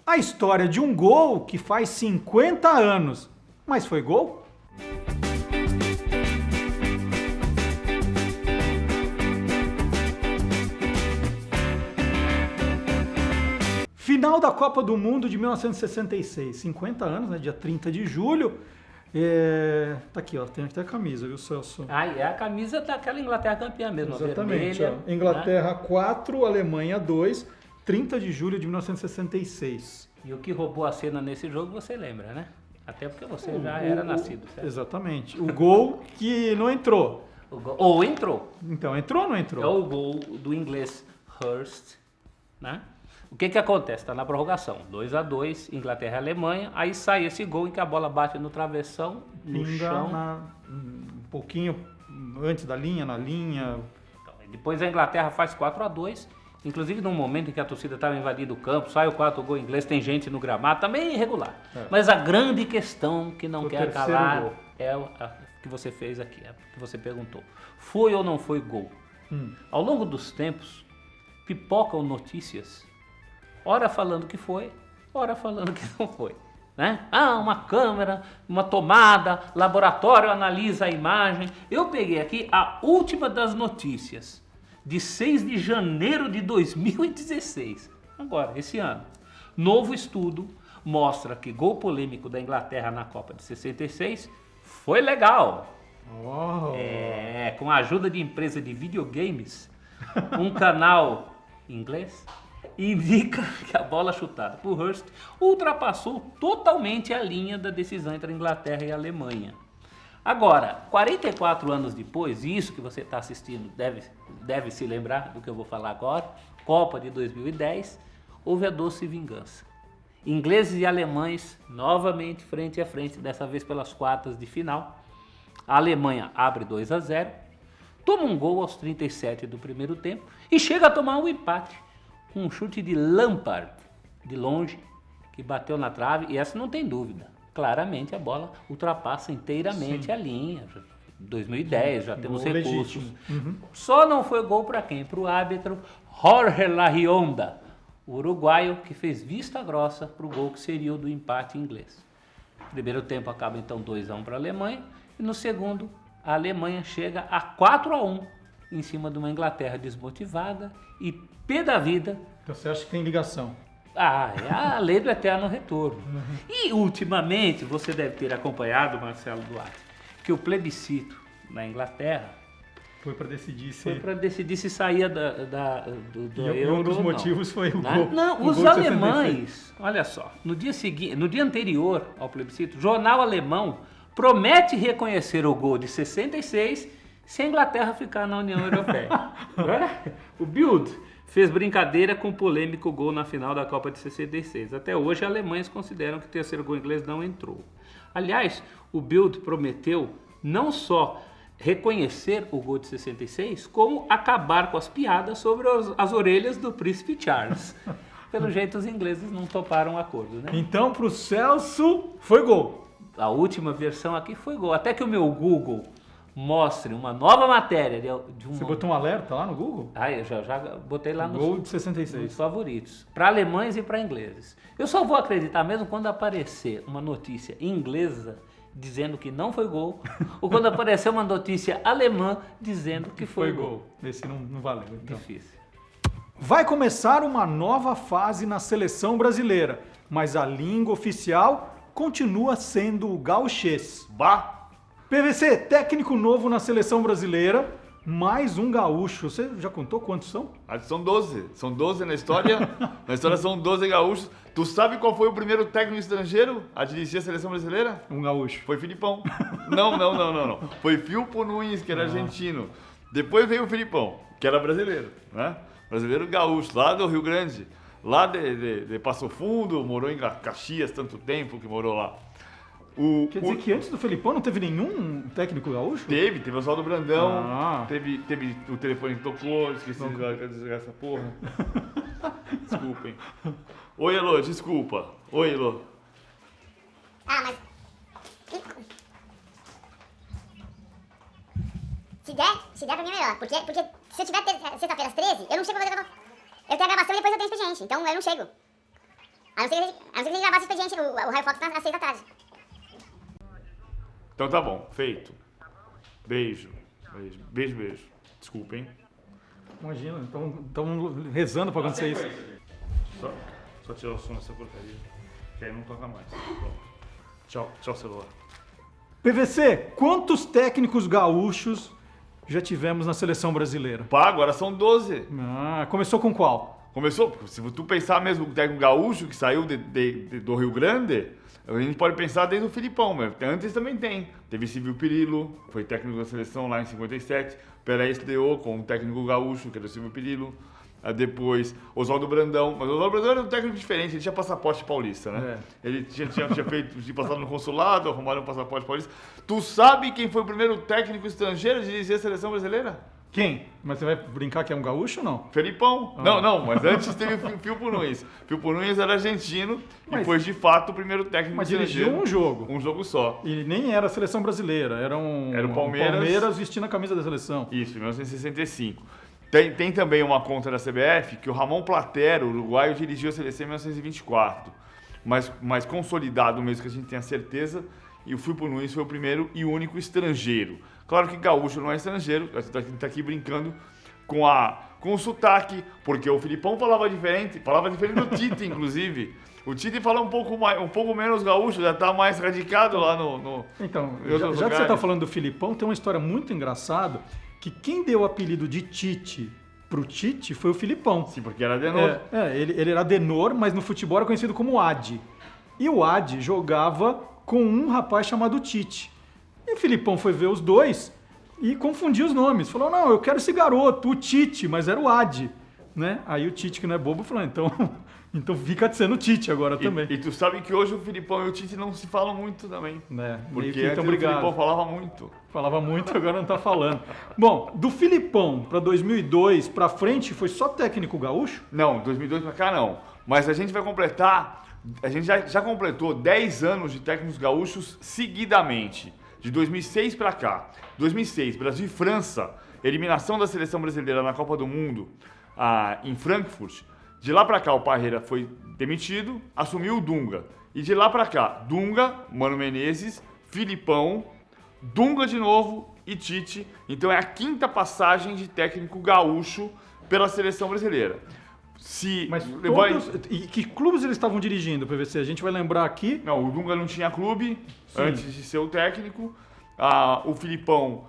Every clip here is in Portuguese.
A história de um gol que faz 50 anos. Mas foi gol? Final da Copa do Mundo de 1966. 50 anos, né? Dia 30 de julho. Tá aqui, ó. Tem até a camisa, viu, Celso? É a camisa daquela Inglaterra campeã mesmo. Exatamente. Vermelha, ó. Inglaterra 4, Alemanha 2, 30 de julho de 1966. E o que roubou a cena nesse jogo você lembra, né? Até porque você já era nascido, certo? Exatamente. O gol que não entrou. Ou entrou. Então, entrou ou não entrou? É o gol do inglês Hurst, né? O que acontece? Está na prorrogação, 2-2, Inglaterra e Alemanha, aí sai esse gol em que a bola bate no travessão, no chão. Um pouquinho antes da linha, na linha. Então, depois a Inglaterra faz 4-2, inclusive num momento em que a torcida estava invadindo o campo, sai o 4 gol inglês, tem gente no gramado, também irregular. Mas a grande questão que não quer calar gol. é a que você fez aqui, a que você perguntou. Foi ou não foi gol? Ao longo dos tempos, pipocam notícias, ora falando que foi, ora falando que não foi, né? Uma câmera, uma tomada, laboratório analisa a imagem. Eu peguei aqui a última das notícias, de 6 de janeiro de 2016, agora, esse ano. Novo estudo mostra que gol polêmico da Inglaterra na Copa de 66 foi legal. Com a ajuda de empresa de videogames, um canal inglês indica que a bola chutada por Hurst ultrapassou totalmente a linha da decisão entre a Inglaterra e a Alemanha. Agora, 44 anos depois, isso que você está assistindo deve se lembrar do que eu vou falar agora, Copa de 2010, houve a doce vingança. Ingleses e alemães novamente frente a frente, dessa vez pelas quartas de final. A Alemanha abre 2-0, toma um gol aos 37 do primeiro tempo e chega a tomar um empate. Um chute de Lampard, de longe, que bateu na trave, e essa não tem dúvida. Claramente a bola ultrapassa inteiramente a linha. 2010, já temos gol recursos. Só não foi gol para quem? Para o árbitro Jorge Larrionda, o uruguaio, que fez vista grossa para o gol que seria o do empate inglês. O primeiro tempo acaba então 2-1 para a Alemanha, e no segundo a Alemanha chega a 4-1 em cima de uma Inglaterra desmotivada e pé da vida. Então você acha que tem ligação? É a lei do eterno retorno. E ultimamente você deve ter acompanhado, Marcelo Duarte, que o plebiscito na Inglaterra foi para decidir se saía do euro. E um dos motivos foi o gol. Não, os alemães, olha só, no dia anterior ao plebiscito, o jornal alemão promete reconhecer o gol de 66 se a Inglaterra ficar na União Europeia. O Bild fez brincadeira com o polêmico gol na final da Copa de 66. Até hoje, alemães consideram que o terceiro gol inglês não entrou. Aliás, o Bild prometeu não só reconhecer o gol de 66, como acabar com as piadas sobre as orelhas do príncipe Charles. Pelo jeito, os ingleses não toparam o acordo, né? Então, para o Celso, foi gol. A última versão aqui foi gol. Até que o meu Google mostre uma nova matéria de Você botou um alerta lá no Google? Eu já botei lá Gol de 66. Nos favoritos, para alemães e para ingleses. Eu só vou acreditar mesmo quando aparecer uma notícia inglesa dizendo que não foi gol, ou quando aparecer uma notícia alemã dizendo que foi gol. Esse não valeu, então. Difícil. Vai começar uma nova fase na seleção brasileira, mas a língua oficial continua sendo o gauchês. Bah! PVC, técnico novo na seleção brasileira, mais um gaúcho. Você já contou quantos são? São 12. São 12 na história. Na história são 12 gaúchos. Tu sabe qual foi o primeiro técnico estrangeiro a dirigir a seleção brasileira? Um gaúcho. Foi Filipão. Não. Foi Filpo Nunes, que era argentino. Depois veio o Filipão, que era brasileiro, né? Brasileiro gaúcho, lá do Rio Grande. Lá de Passo Fundo, morou em Caxias tanto tempo que morou lá. Quer dizer que antes do Felipão não teve nenhum técnico gaúcho? Teve o Oswaldo Brandão, teve o telefone que tocou, esqueci de desligar essa porra. Desculpem. Oi, Elô, desculpa. Oi, Elô. Mas... Se der pra mim é melhor, porque se eu tiver sexta-feira às 13, eu não chego pra fazer... Eu tenho a gravação e depois eu tenho expediente, então eu não chego. A não ser que a gente gravasse o expediente, o Raio Fox às 6 da tarde. Então tá bom, feito. Beijo. Beijo. Desculpa, hein? Imagina, estão rezando pra acontecer isso. Só tirar o som dessa porcaria, que aí não toca mais. Pronto. Tchau, celular. PVC, quantos técnicos gaúchos já tivemos na seleção brasileira? Pá, agora são 12. Começou com qual? Começou, se tu pensar mesmo o técnico gaúcho que saiu do Rio Grande, a gente pode pensar desde o Filipão, mas antes também tem. Teve Silvio Pirillo, foi técnico da seleção lá em 57. Pelé estreou com um técnico gaúcho, que era o Silvio Pirillo. Depois, Oswaldo Brandão. Mas o Oswaldo Brandão era um técnico diferente, ele tinha passaporte paulista, né? Ele tinha passado no consulado, arrumaram um passaporte paulista. Tu sabe quem foi o primeiro técnico estrangeiro a dirigir a seleção brasileira? Quem? Mas você vai brincar que é um gaúcho ou não? Felipão. Não, mas antes teve o Filpo Nunes. Filpo Nunes era argentino e foi de fato o primeiro técnico Mas estrangeiro. dirigiu um jogo. Um jogo só. E nem era a seleção brasileira, era o Palmeiras vestindo a camisa da seleção. Isso, em 1965. Tem também uma conta da CBF que o Ramon Platero, uruguaio, dirigiu a seleção em 1924. Mas consolidado mesmo, que a gente tenha certeza, e o Filpo Nunes foi o primeiro e único estrangeiro. Claro que gaúcho não é estrangeiro, a gente está aqui brincando com o sotaque, porque o Filipão falava diferente do Tite, inclusive. O Tite fala um pouco menos gaúcho, já está mais radicado lá no Então, já que você está falando do Filipão, tem uma história muito engraçada, que quem deu o apelido de Tite pro Tite foi o Filipão. Sim, porque era Adenor. Ele era Adenor, mas no futebol era conhecido como Adi. E o Adi jogava com um rapaz chamado Tite. E o Filipão foi ver os dois e confundiu os nomes. Falou, não, eu quero esse garoto, o Tite, mas era o Adi. Né? Aí o Tite, que não é bobo, falou, então fica sendo o Tite agora também. E tu sabe que hoje o Filipão e o Tite não se falam muito também. Porque antes o Filipão falava muito. Falava muito, agora não tá falando. Bom, do Filipão para 2002 para frente, foi só técnico gaúcho? Não, 2002 para cá não. Mas a gente vai completar, a gente já completou 10 anos de técnicos gaúchos seguidamente. De 2006 para cá. 2006, Brasil e França, eliminação da seleção brasileira na Copa do Mundo em Frankfurt. De lá para cá o Parreira foi demitido, assumiu o Dunga. E de lá para cá, Dunga, Mano Menezes, Filipão, Dunga de novo e Tite. Então é a quinta passagem de técnico gaúcho pela seleção brasileira. Mas todos, e que clubes eles estavam dirigindo, PVC? A gente vai lembrar aqui. Não, o Dunga não tinha clube antes de ser o técnico. O Filipão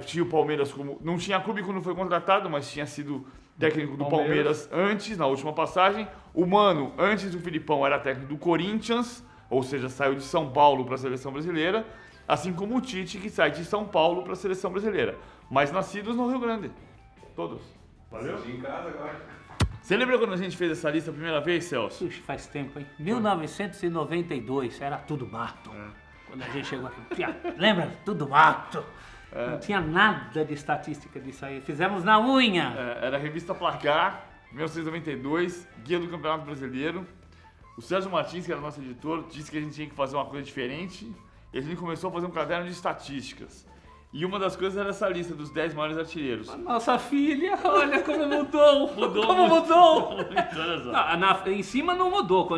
tinha o Palmeiras como... Não tinha clube quando foi contratado, mas tinha sido técnico do Palmeiras antes, na última passagem. O Mano, antes do Filipão, era técnico do Corinthians, ou seja, saiu de São Paulo para a seleção brasileira. Assim como o Tite, que sai de São Paulo para a seleção brasileira. Mas nascidos no Rio Grande. Todos. Valeu? Em casa agora. Você lembra quando a gente fez essa lista a primeira vez, Celso? Puxa, faz tempo, hein? 1992, era tudo mato. Quando a gente chegou aqui. Lembra? Tudo mato. Não tinha nada de estatística disso aí. Fizemos na unha. Era a revista Placar, 1992, Guia do Campeonato Brasileiro. O Sérgio Martins, que era nosso editor, disse que a gente tinha que fazer uma coisa diferente. E a gente começou a fazer um caderno de estatísticas. E uma das coisas era essa lista dos 10 maiores artilheiros. Nossa filha, olha como mudou. Como mudou. Não, em cima não mudou,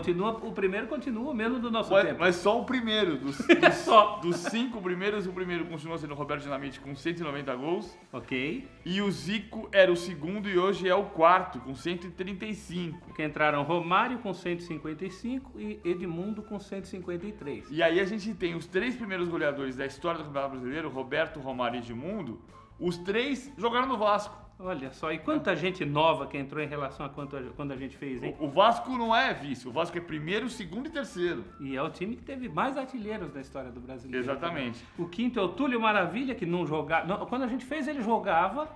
o primeiro continua o mesmo do nosso tempo. Mas só o primeiro, dos 5 primeiros, o primeiro continua sendo o Roberto Dinamite com 190 gols. Ok. E o Zico era o segundo e hoje é o quarto, com 135. Porque entraram Romário com 155 e Edmundo com 153. E aí a gente tem os 3 primeiros goleadores da história do Campeonato Brasileiro, Roberto, Romário e Edmundo. Os 3 jogaram no Vasco. Olha só, e quanta gente nova que entrou em relação a quando a gente fez, hein? O Vasco não é vice, o Vasco é primeiro, segundo e terceiro. E é o time que teve mais artilheiros da história do brasileiro. Exatamente. O quinto é o Túlio Maravilha, que não jogava... Quando a gente fez, ele jogava,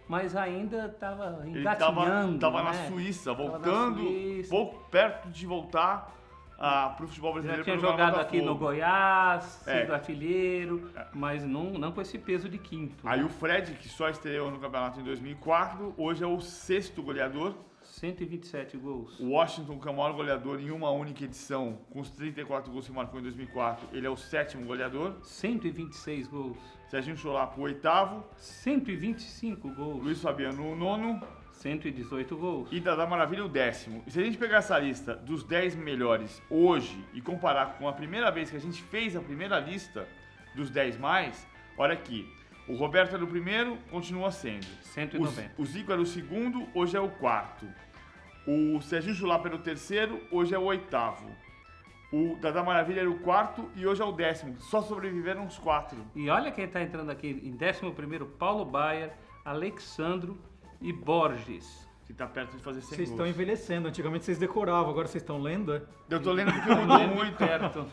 mas ainda estava engatinhando. Estava na Suíça, voltando, pouco perto de voltar para o futebol brasileiro. Já tinha jogado aqui no Goiás, sido artilheiro, mas não com esse peso de quinto. Aí o Fred, que só estreou no campeonato em 2004, hoje é o 6º goleador. 127 gols. O Washington, que é o maior goleador em uma única edição, com os 34 gols que marcou em 2004, ele é o 7º goleador. 126 gols. Serginho Cholapo, o 8º. 125 gols. Luiz Fabiano, o 9º. 118 gols. E Dadá Maravilha o 10º. E se a gente pegar essa lista dos 10 melhores hoje e comparar com a primeira vez que a gente fez a primeira lista dos 10 mais, olha aqui. O Roberto era o primeiro, continua sendo. 190. O Zico era o segundo, hoje é o quarto. O Serginho Chulapa era o terceiro, hoje é o oitavo. O Dadá Maravilha era o quarto e hoje é o 10º. Só sobreviveram os 4. E olha quem está entrando aqui em 11º, Paulo Baier, Alexandro e Borges. Que tá perto de fazer 100 Vocês gols. estão envelhecendo. Antigamente vocês decoravam, agora vocês estão lendo, é? Eu tô lendo porque mudou muito. Perto.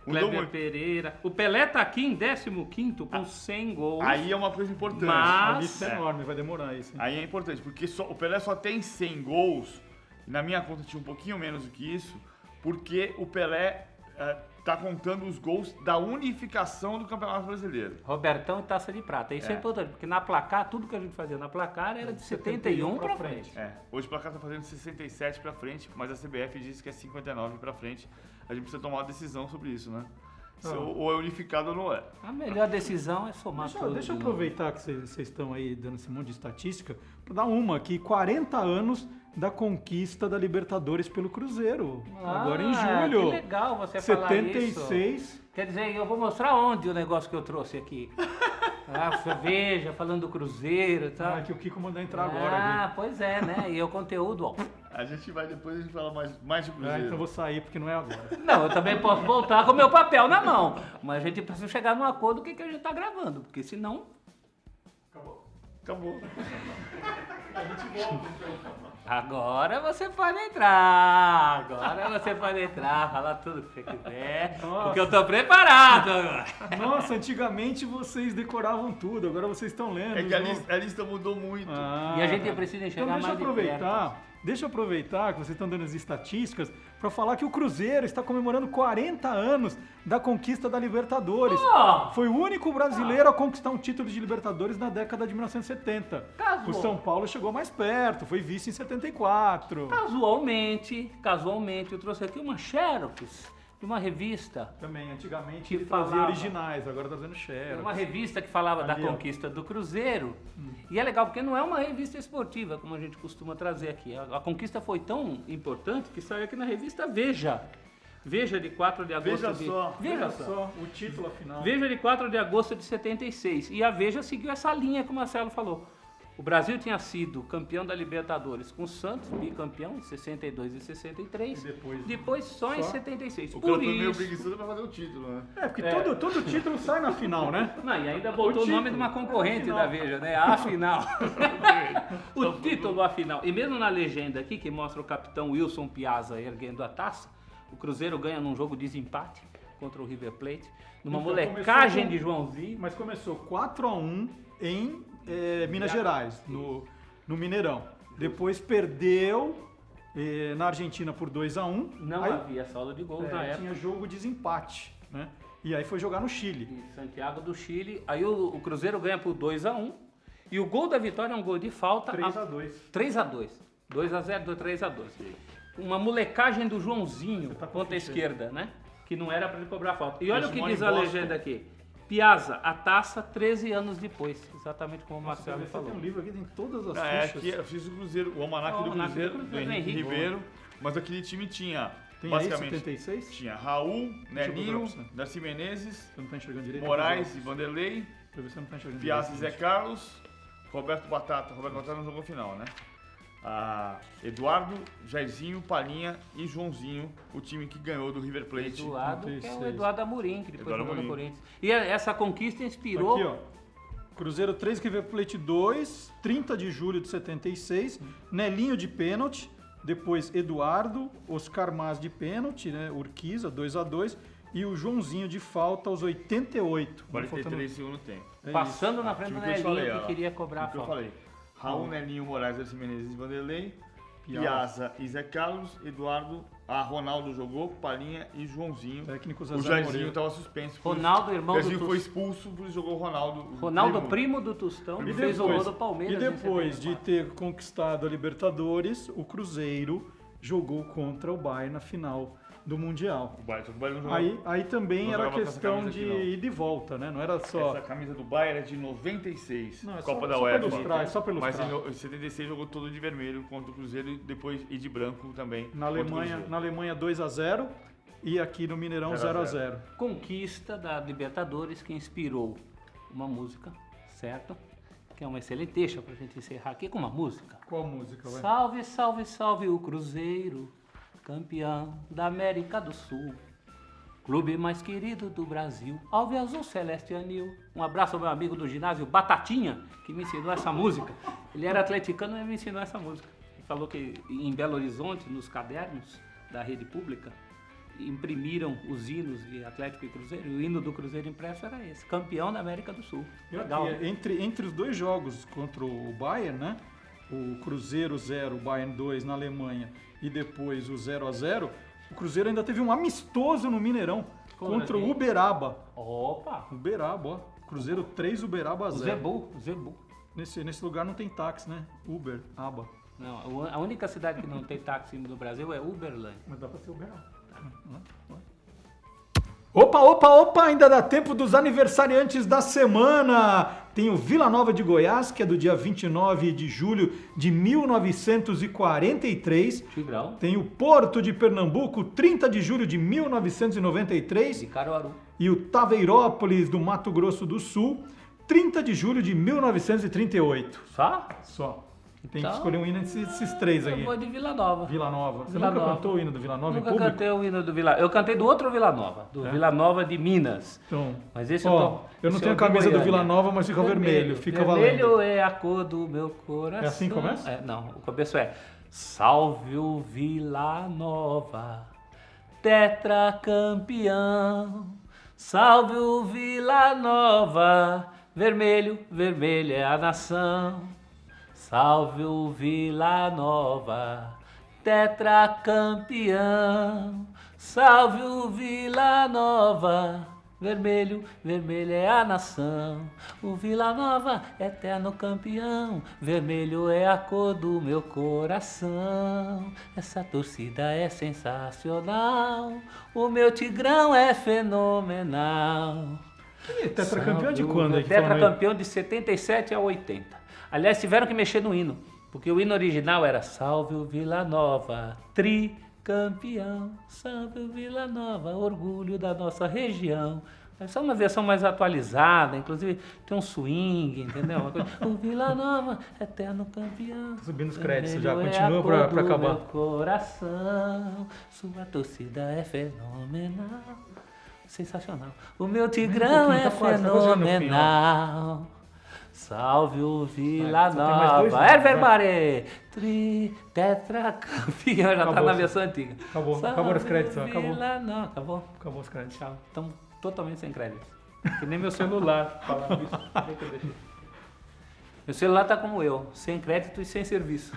Mudou Kleber muito. Pereira. O Pelé tá aqui em 15º com 100 gols. Aí é uma coisa importante. Mas- A lista é enorme, vai demorar isso. Hein? Aí é importante, porque o Pelé só tem 100 gols, e na minha conta tinha um pouquinho menos do que isso, porque o Pelé tá contando os gols da unificação do Campeonato Brasileiro. Robertão e Taça de Prata. Isso é importante, porque na placar, tudo que a gente fazia na placar era de 71 pra frente. Hoje o placar tá fazendo 67 pra frente, mas a CBF diz que é 59 pra frente. A gente precisa tomar uma decisão sobre isso, né? Se ou é unificado ou não é. A melhor decisão é somar tudo. Deixa eu aproveitar que vocês estão aí dando esse monte de estatística para dar uma aqui. 40 anos da conquista da Libertadores pelo Cruzeiro. Agora em julho. Que legal você falar isso. 76. Quer dizer, eu vou mostrar onde o negócio que eu trouxe aqui. Veja, falando do Cruzeiro e tal. Que o Kiko mandou entrar agora. Pois é, né? E o conteúdo, ó. A gente vai depois, a gente fala mais de Cruzeiro. Então eu vou sair porque não é agora. Não, eu também posso voltar com o meu papel na mão. Mas a gente precisa chegar num acordo do que a gente tá gravando. Porque senão. Acabou. Agora você pode entrar. Agora você pode entrar, falar tudo que você quiser. Nossa. Porque eu tô preparado agora. Nossa, antigamente vocês decoravam tudo, agora vocês estão lendo. É que os a lista mudou muito. E a gente precisa enxergar Então mais de perto. deixa eu aproveitar que vocês estão dando as estatísticas para falar que o Cruzeiro está comemorando 40 anos da conquista da Libertadores. Oh! Foi o único brasileiro a conquistar um título de Libertadores na década de 1970. Casou. O São Paulo chegou mais perto, foi vice em 74. Casualmente, eu trouxe aqui uma xerox de uma revista. Também, antigamente Que ele fazia falava. originais, agora tá fazendo xerox. Uma revista que falava da Ali, ó. conquista do Cruzeiro. E é legal porque não é uma revista esportiva, como a gente costuma trazer aqui. A conquista foi tão importante que saiu aqui na revista Veja. Veja de 4 de agosto Veja de... só. O título afinal. Veja de 4 de agosto de 76. E a Veja seguiu essa linha que o Marcelo falou. O Brasil tinha sido campeão da Libertadores com o Santos, bicampeão em 62 e 63. E depois só em só? 76. O cara Por foi meio isso... preguiçoso pra fazer o título, né? Porque todo título sai na final, né? Não, e ainda botou o nome de uma concorrente Afinal. da Veja, né? A final. O título a final. E mesmo na legenda aqui, que mostra o capitão Wilson Piazza erguendo a taça, o Cruzeiro ganha num jogo de desempate contra o River Plate, numa Então, molecagem começou com- de Joãozinho. Mas começou 4-1 em Minas Gerais, no Mineirão. Depois perdeu na Argentina por 2-1. Não Aí, havia saldo de gols na época. tinha jogo de desempate, né? E aí foi jogar no Chile. Em Santiago do Chile. Aí o Cruzeiro ganha por 2-1. E o gol da vitória é um gol de falta. 3-2. 3-2. 2-0, 3-2. Uma molecagem do Joãozinho Você tá com contra a ficha aí. esquerda, né? Que não era para ele cobrar falta. E olha Esse o que mora diz em a Boston. legenda aqui. Piazza, a taça 13 anos depois. Exatamente como o Marcelo Você falou. tem um livro aqui, tem todas as É, fichas. aqui eu fiz o Cruzeiro, o almanac O do almanac Cruzeiro, do do Cruzeiro, Henrique Henrique. Ribeiro, mas aquele time tinha, Tem aí basicamente, 76? tinha Raul, Deixa eu Nelinho, procurar pra você. Darcy Menezes, Você não tá enxergando direito? Moraes e Vanderlei, Deixa eu ver se você não tá enxergando Piazza e Zé direito. Carlos, Roberto Batata não jogou final, né? Eduardo, Jairzinho, Palinha e Joãozinho, o time que ganhou do River Plate. Eduardo, que é o 36. Eduardo Amorim, que depois Eduardo jogou no Amorim. Corinthians. E essa conquista inspirou... Aqui, ó. Cruzeiro 3, River Plate 2, 30 de julho de 76, Nelinho de pênalti, depois Eduardo, Oscar Mas de pênalti, né, Urquiza, 2-2, e o Joãozinho de falta aos 88. 43 segundo tempo. É passando na frente Time do que eu te falei, Nelinho, que ó. queria cobrar a O que eu falta. falei. Raul, Nelinho, Moraes, Darcy Menezes e Vanderlei, Piazza. Piazza e Zé Carlos, Eduardo, Ronaldo jogou, Palinha e Joãozinho. Técnico O Zezé Jairzinho Moreira. estava suspenso. Ronaldo, irmão O do Jairzinho foi Tostão. expulso, por isso jogou o Ronaldo. o Ronaldo, primo do Tostão, E que fez o gol depois, do Palmeiras. e em depois de 74. ter conquistado a Libertadores, o Cruzeiro jogou contra o Bayern na final do Mundial. O Bayern, só que o Bayern não jogava. Aí também Não era jogava com essa questão camisa de aqui, não. ida e volta, né? Não era só... Essa camisa do Bayern é de 96, Não, é Copa só- da só pra UEFA. ilustrar, só pra Mas ilustrar. em 76 jogou todo de vermelho contra o Cruzeiro e depois e de branco também. Na contra o Alemanha, Cruzeiro. na Alemanha 2-0 e aqui no Mineirão 0-0. Conquista da Libertadores que inspirou uma música, certo? Que é uma excelente deixa pra gente encerrar aqui com uma música. Qual música, vai? Salve, salve, salve o Cruzeiro, campeão da América do Sul. Clube mais querido do Brasil, Alve Azul Celeste Anil. Um abraço ao meu amigo do ginásio Batatinha, que me ensinou essa música. Ele era atleticano e me ensinou essa música. Ele falou que em Belo Horizonte, nos cadernos da rede pública, imprimiram os hinos de Atlético e Cruzeiro. E o hino do Cruzeiro impresso era esse, campeão da América do Sul. Legal. E entre os dois jogos contra o Bayern, né? O Cruzeiro 0, o Bayern 2 na Alemanha e depois o 0-0, o Cruzeiro ainda teve um amistoso no Mineirão contra o Uberaba. Opa! Uberaba, ó. Cruzeiro 3, Uberaba O 0. Zebu. Nesse lugar não tem táxi, né? Uber, Aba. Não, a única cidade que não tem táxi no Brasil é Uberlândia. Mas dá pra ser Uberaba. Opa, ainda dá tempo dos aniversariantes da semana. Tem o Vila Nova de Goiás, que é do dia 29 de julho de 1943. Tigrão. Tem o Porto de Pernambuco, 30 de julho de 1993. De Caruaru. E o Taveirópolis, do Mato Grosso do Sul, 30 de julho de 1938. Só? Só. Tem Então, que escolher um hino desses três Eu aqui. vou de Vila Nova. Vila Nova. Você Vila nunca Nova. cantou o hino do Vila Nova em Nunca público? cantei o hino do Vila. Eu cantei do outro Vila Nova, do Vila Nova de Minas. Então, Mas esse ó, eu não esse tenho é a o de camisa do Goiânia. Vila Nova, mas fica vermelho. Fica Vermelho valendo. é a cor do meu coração. É assim que começa? É, não, o começo é Salve o Vila Nova, tetracampeão. Salve o Vila Nova, vermelho, vermelho é a nação. Salve o Vila Nova, tetracampeão. Salve o Vila Nova, vermelho, vermelho é a nação. O Vila Nova, eterno campeão, vermelho é a cor do meu coração. Essa torcida é sensacional, o meu Tigrão é fenomenal. E tetracampeão de quando? Aí que Tetracampeão de 77 a 80. Aliás, tiveram que mexer no hino, porque o hino original era Salve o Vila Nova, tricampeão. Salve o Vila Nova, orgulho da nossa região. Essa é uma versão mais atualizada, inclusive tem um swing, entendeu? Uma coisa, o Vila Nova, eterno campeão. Tá subindo os créditos já, Vermelho é continua a cor pra do acabar. meu coração, sua torcida é fenomenal. Sensacional. O meu Tigrão pouquinho, é tá quase chegando no fenomenal. Salve o Vila Só tem mais dois Nova. hinos, Herver vai. Baré. Tetracampeão. Já tá Acabou, na sim. versão antiga. Acabou os créditos, Salve o acabou. Vila Nova. Acabou. Acabou os créditos. Tchau. Estamos totalmente sem créditos. Que nem meu celular. Falando isso. Deixa eu deixar. Meu celular tá como eu, sem crédito e sem serviço.